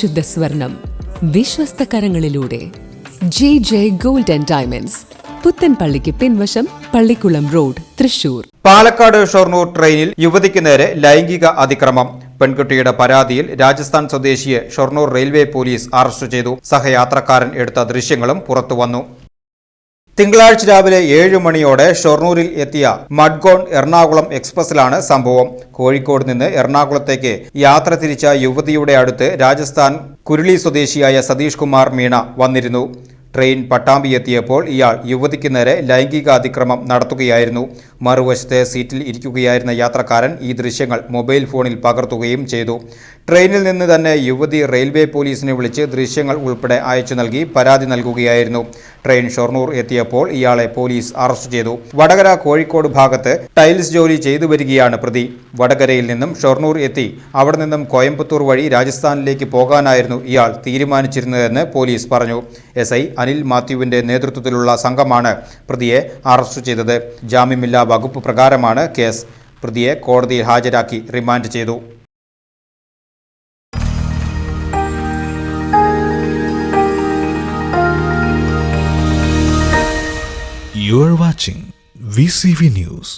പരിശുദ്ധ സ്വർണം വിശ്വസ്ത കരങ്ങളിലൂടെ JJ Gold and Diamonds, പുത്തൻപള്ളിക്ക് പിൻവശം, പള്ളിക്കുളം റോഡ്, തൃശൂർ. പാലക്കാട് ഷൊർണൂർ ട്രെയിനിൽ യുവതിക്ക് നേരെ ലൈംഗിക അതിക്രമം. പെൺകുട്ടിയുടെ പരാതിയിൽ രാജസ്ഥാൻ സ്വദേശിയെ ഷൊർണൂർ റെയിൽവേ പോലീസ് അറസ്റ്റ് ചെയ്തു. സഹയാത്രക്കാരൻ എടുത്ത ദൃശ്യങ്ങളും പുറത്തുവന്നു. തിങ്കളാഴ്ച രാവിലെ 7 മണിയോടെ ഷൊർണൂരിൽ എത്തിയ മഡ്ഗോൺ എറണാകുളം എക്സ്പ്രസിലാണ് സംഭവം. കോഴിക്കോട് നിന്ന് എറണാകുളത്തേക്ക് യാത്ര തിരിച്ച യുവതിയുടെ അടുത്ത് രാജസ്ഥാൻ കുരുളി സ്വദേശിയായ സതീഷ് കുമാർ മീണ വന്നിരുന്നു. ട്രെയിൻ പട്ടാമ്പി എത്തിയപ്പോൾ ഇയാൾ യുവതിക്ക് നേരെ ലൈംഗിക അതിക്രമം നടത്തുകയായിരുന്നു. മറുവശത്തെ സീറ്റിൽ ഇരിക്കുകയായിരുന്ന യാത്രക്കാരൻ ഈ ദൃശ്യങ്ങൾ മൊബൈൽ ഫോണിൽ പകർത്തുകയും ചെയ്തു. ട്രെയിനിൽ നിന്ന് തന്നെ യുവതി റെയിൽവേ പോലീസിനെ വിളിച്ച് ദൃശ്യങ്ങൾ ഉൾപ്പെടെ അയച്ചു നൽകി പരാതി നൽകുകയായിരുന്നു. ട്രെയിൻ ഷൊർണൂർ എത്തിയപ്പോൾ ഇയാളെ പോലീസ് അറസ്റ്റ് ചെയ്തു. വടകര കോഴിക്കോട് ഭാഗത്ത് ടൈൽസ് ജോലി ചെയ്തു വരികയാണ് പ്രതി. വടകരയിൽ നിന്നും ഷൊർണൂർ എത്തി അവിടെ നിന്നും കോയമ്പത്തൂർ വഴി രാജസ്ഥാനിലേക്ക് പോകാനായിരുന്നു ഇയാൾ തീരുമാനിച്ചിരുന്നതെന്ന് പോലീസ് പറഞ്ഞു. SI അനിൽ മാത്യുവിന്റെ നേതൃത്വത്തിലുള്ള സംഘമാണ് പ്രതിയെ അറസ്റ്റ് ചെയ്തത്. ജാമ്യമില്ലാ വകുപ്പ് പ്രകാരമാണ് കേസ്. പ്രതിയെ കോടതിയിൽ ഹാജരാക്കി റിമാൻഡ് ചെയ്തു. You are watching VCV News.